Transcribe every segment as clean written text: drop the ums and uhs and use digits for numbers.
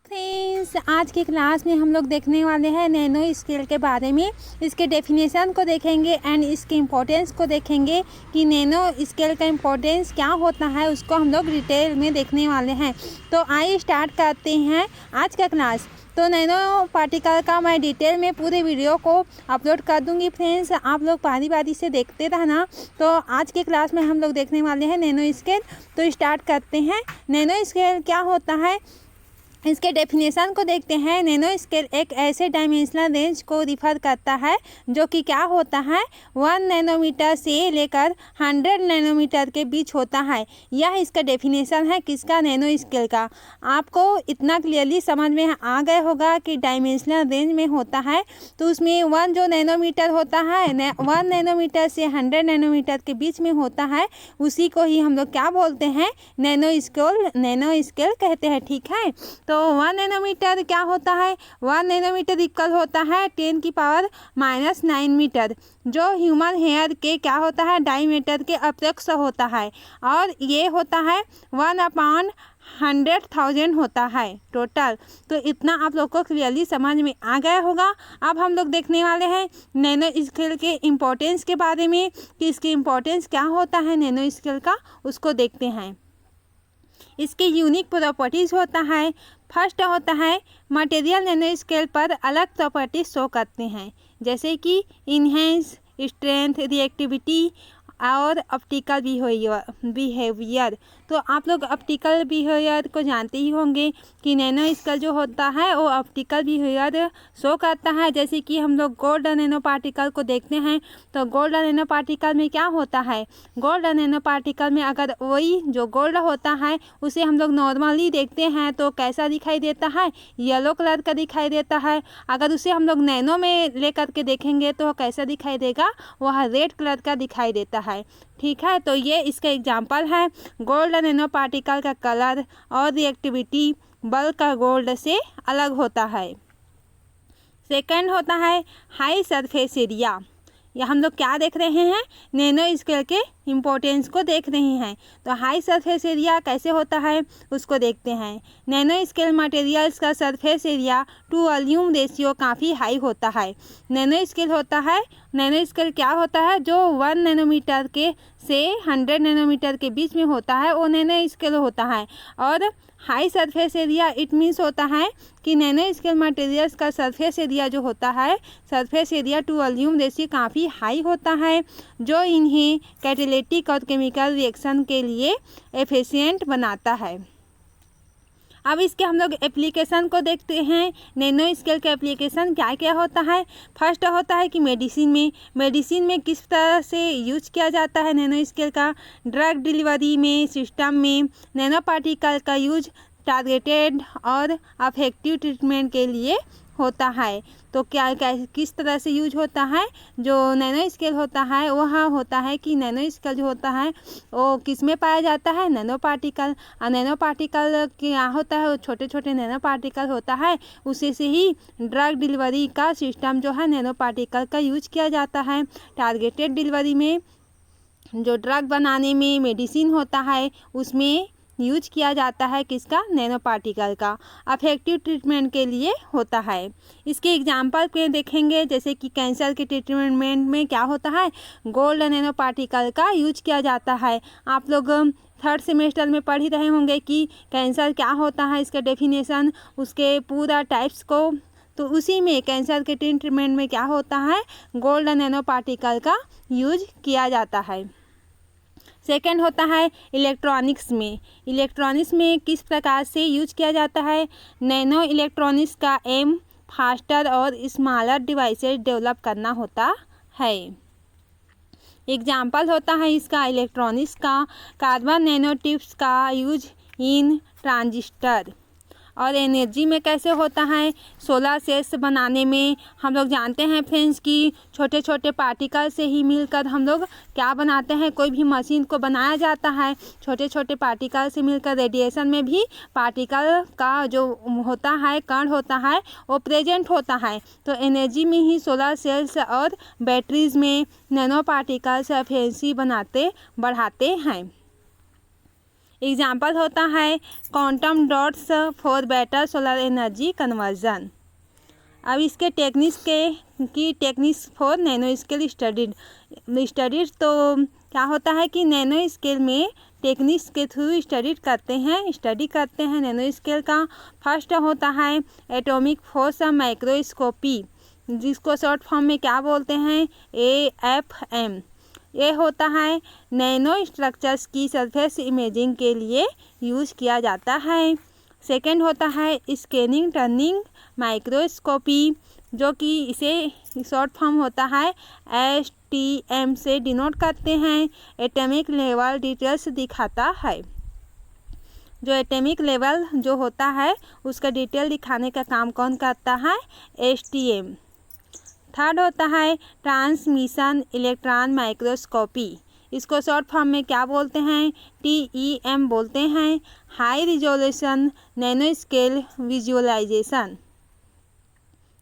Friends, आज की class में हम लोग देखने वाले हैं नैनो स्केल के बारे में। इसके डेफिनेशन को देखेंगे एंड इसके इम्पोर्टेंस को देखेंगे कि नैनो स्केल का इम्पोर्टेंस क्या होता है, उसको हम लोग डिटेल में देखने वाले हैं। तो आइए स्टार्ट करते हैं आज का क्लास। तो नैनो पार्टिकल का मैं डिटेल में पूरे वीडियो को अपलोड कर दूंगी फ्रेंड्स, आप लोग बारी बारी से देखते रहना। तो आज के क्लास में हम लोग देखने वाले हैं नैनो स्केल। तो स्टार्ट करते हैं। नैनो स्केल क्या होता है, इसके डेफिनेशन को देखते हैं। नैनो स्केल एक ऐसे डायमेंशनल रेंज को रिफ़र करता है जो कि क्या होता है 1 नैनोमीटर से लेकर 100 नैनोमीटर के बीच होता है। यह इसका डेफिनेशन है किसका, नैनो स्केल का। आपको इतना क्लियरली समझ में आ गया होगा कि डायमेंशनल रेंज में होता है तो उसमें 1 जो नैनोमीटर होता है 1 नैनोमीटर से 100 नैनोमीटर के बीच में होता है, उसी को ही हम लोग क्या बोलते हैं, नैनो स्केल कहते हैं। ठीक है, तो 1 नैनोमीटर क्या होता है, 1 नैनोमीटर इक्वल होता है 10⁻⁹ मीटर, जो ह्यूमन हेयर के क्या होता है डायमीटर के अपेक्ष होता है। और ये होता है 1/100,000 होता है टोटल। तो इतना आप लोग को क्लियरली समझ में आ गया होगा। अब हम लोग देखने वाले हैं नैनो स्केल के इम्पोर्टेंस के बारे में कि इसकी इम्पोर्टेंस क्या होता है नैनो स्केल का, उसको देखते हैं। इसके यूनिक प्रॉपर्टीज़ होता है। फर्स्ट होता है मटेरियल नैनो स्केल पर अलग प्रॉपर्टीज शो करते हैं, जैसे कि इन्हेंस, स्ट्रेंथ, रिएक्टिविटी और ऑप्टिकल बिहेवियर। तो आप लोग ऑप्टिकल बिहेवियर को जानते ही होंगे कि नैनो स्केल जो होता है वो ऑप्टिकल बिहेवियर शो करता है। जैसे कि हम लोग गोल्ड नैनो पार्टिकल को देखते हैं तो गोल्ड नैनो पार्टिकल में क्या होता है, गोल्ड नैनो पार्टिकल में अगर वही जो गोल्ड होता है उसे हम लोग नॉर्मली देखते हैं तो कैसा दिखाई देता है, येलो कलर का दिखाई देता है। अगर उसे हम लोग नैनो में लेकर के देखेंगे तो कैसा दिखाई देगा, वह रेड कलर का दिखाई देता है। ठीक है, तो ये इसका एग्जांपल है। गोल्ड नैनो पार्टिकल का कलर और रिएक्टिविटी बल्क का गोल्ड से अलग होता है। सेकंड होता है हाई सरफेस एरिया। या हम लोग क्या देख रहे हैं, नैनो स्केल के इम्पोर्टेंस को देख रहे हैं। तो हाई सरफेस एरिया कैसे होता है उसको देखते हैं। नैनो स्केल मटेरियल्स का surface area to volume ratio काफ़ी हाई होता है। नैनो स्केल क्या होता है, जो 1 नैनोमीटर के से 100 नैनोमीटर के बीच में होता है वो नैनो स्केल होता है। और high surface area it means होता है कि नैनो स्केल मटेरियल्स का सरफेस एरिया जो होता है, surface area to volume ratio काफ़ी हाई होता है, जो इन्हें कैटालिटिक और केमिकल रिएक्शन के लिए एफिशिएंट बनाता है। अब इसके हम लोग एप्लीकेशन को देखते हैं। नैनो स्केल का एप्लीकेशन क्या क्या होता है। फर्स्ट होता है कि मेडिसिन में किस तरह से यूज किया जाता है नैनो स्केल का। ड्रग डिलीवरी में, सिस्टम में नैनो पार्टिकल का यूज टारगेटेड और अफेक्टिव ट्रीटमेंट के लिए होता है। तो किस तरह से यूज होता है, जो नैनो स्केल होता है वह होता है कि नैनो स्केल जो होता है वो किस में पाया जाता है, नैनो पार्टिकल। और नैनो पार्टिकल क्या होता है, वो छोटे छोटे नैनो पार्टिकल होता है, उसी से ही ड्रग डिलीवरी का सिस्टम जो है नैनो पार्टिकल का यूज किया जाता है। टारगेटेड डिलीवरी में जो ड्रग बनाने में मेडिसिन होता है उसमें यूज किया जाता है किसका, नैनो पार्टिकल का। अफेक्टिव ट्रीटमेंट के लिए होता है। इसके एग्जांपल पे देखेंगे, जैसे कि कैंसर के ट्रीटमेंट में क्या होता है, गोल्ड नैनो पार्टिकल का यूज किया जाता है। आप लोग 3rd सेमेस्टर में पढ़ ही रहे होंगे कि कैंसर क्या होता है, इसका डेफिनेशन, उसके पूरा टाइप्स को। तो उसी में कैंसर के ट्रीटमेंट में क्या होता है, गोल्ड नैनो पार्टिकल का यूज किया जाता है। सेकंड होता है इलेक्ट्रॉनिक्स में किस प्रकार से यूज किया जाता है। नैनो इलेक्ट्रॉनिक्स का एम फास्टर और स्मॉलर डिवाइसेस डेवलप करना होता है। एग्जाम्पल होता है इसका इलेक्ट्रॉनिक्स का कार्बन नैनो टिप्स का यूज इन ट्रांजिस्टर। और एनर्जी में कैसे होता है, सोलर सेल्स बनाने में हम लोग जानते हैं फ्रेंड्स कि छोटे छोटे पार्टिकल से ही मिलकर हम लोग क्या बनाते हैं, कोई भी मशीन को बनाया जाता है छोटे छोटे पार्टिकल से मिलकर। रेडिएशन में भी पार्टिकल का जो होता है, कण होता है, वो प्रेजेंट होता है। तो एनर्जी में ही सोलर सेल्स और बैटरीज में नैनो पार्टिकल्स एफिशिएंसी बढ़ाते हैं। एग्जाम्पल होता है quantum dots for better solar energy conversion. अब इसके techniques for nano scale studied तो क्या होता है कि नैनो स्केल में टेक्निक्स के थ्रू स्टडी करते हैं नैनो स्केल का। फर्स्ट होता है एटॉमिक फोर्स माइक्रोस्कोपी, जिसको शॉर्ट फॉर्म में क्या बोलते हैं, AFM। ये होता है नैनो स्ट्रक्चर्स की सरफेस इमेजिंग के लिए यूज़ किया जाता है। सेकंड होता है स्कैनिंग टर्निंग माइक्रोस्कोपी, जो कि इसे शॉर्ट फॉर्म होता है STM से डिनोट करते हैं। एटॉमिक लेवल डिटेल्स दिखाता है, जो एटॉमिक लेवल जो होता है उसका डिटेल दिखाने का काम कौन करता है, STM। थर्ड होता है ट्रांसमिशन इलेक्ट्रॉन माइक्रोस्कोपी, इसको शॉर्ट फॉर्म में क्या बोलते हैं, TEM बोलते हैं। High resolution nano scale visualization.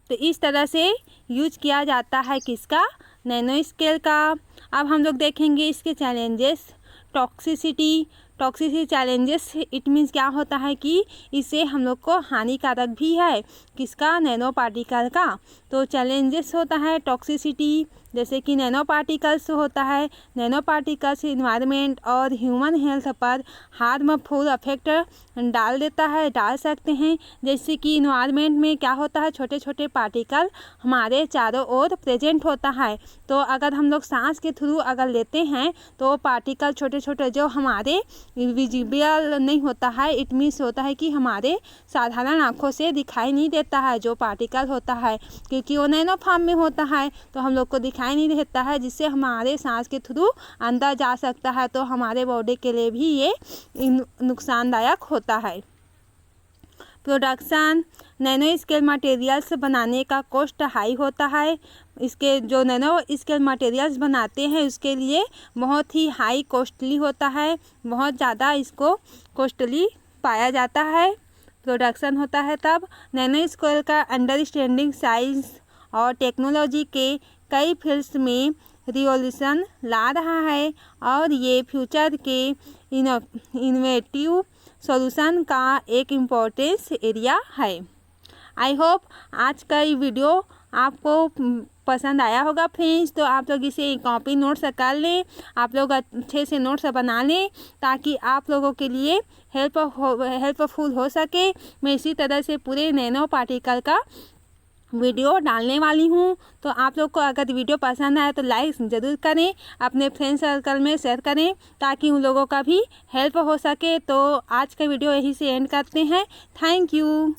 तो इस तरह से यूज किया जाता है किसका, नैनो स्केल का। अब हम लोग देखेंगे इसके challenges. Toxicity challenges, it means क्या होता है कि इससे हम लोग को हानिकारक भी है, किसका, नैनो पार्टिकल का। तो चैलेंजेस होता है टॉक्सिसिटी, जैसे कि नैनो पार्टिकल्स होता है, नैनो पार्टिकल्स इन्वायरमेंट और ह्यूमन हेल्थ पर हार्मफुल अफेक्ट डाल सकते हैं। जैसे कि इन्वायरमेंट में क्या होता है, छोटे छोटे पार्टिकल हमारे चारों ओर प्रेजेंट होता है। तो अगर हम लोग सांस के थ्रू अगर लेते हैं तो पार्टिकल छोटे छोटे जो हमारे विजिबल नहीं होता है, इट मीन्स होता है कि हमारे साधारण आँखों से दिखाई नहीं देता है जो पार्टिकल होता है, क्योंकि वो नैनो फॉर्म में होता है तो हम लोग को दिखाई नहीं देता है, जिससे हमारे सांस के थ्रू अंदर जा सकता है। तो हमारे बॉडी के लिए भी ये नुकसानदायक होता है। प्रोडक्शन, नैनो स्केल मटेरियल्स बनाने का कॉस्ट हाई होता है। इसके जो नैनो स्केल मटेरियल्स बनाते हैं उसके लिए बहुत ही हाई कॉस्टली होता है, बहुत ज़्यादा इसको कॉस्टली पाया जाता है। प्रोडक्शन होता है तब नैनो स्केल का अंडरस्टैंडिंग साइंस और टेक्नोलॉजी के कई फील्ड्स में रिवॉल्यूशन ला रहा है और ये फ्यूचर के इनोवेटिव सॉल्यूशन का एक इम्पोर्टेंस एरिया है। आई होप आज का ये वीडियो आपको पसंद आया होगा फ्रेंड्स। तो आप लोग इसे कॉपी नोट्स कर लें, आप लोग अच्छे से नोट्स बना लें ताकि आप लोगों के लिए हेल्पफुल हो सके। मैं इसी तरह से पूरे नैनो पार्टिकल का वीडियो डालने वाली हूँ। तो आप लोग को अगर वीडियो पसंद आए तो लाइक ज़रूर करें, अपने फ्रेंड सर्कल में शेयर करें ताकि उन लोगों का भी हेल्प हो सके। तो आज का वीडियो यहीं से एंड करते हैं। Thank you.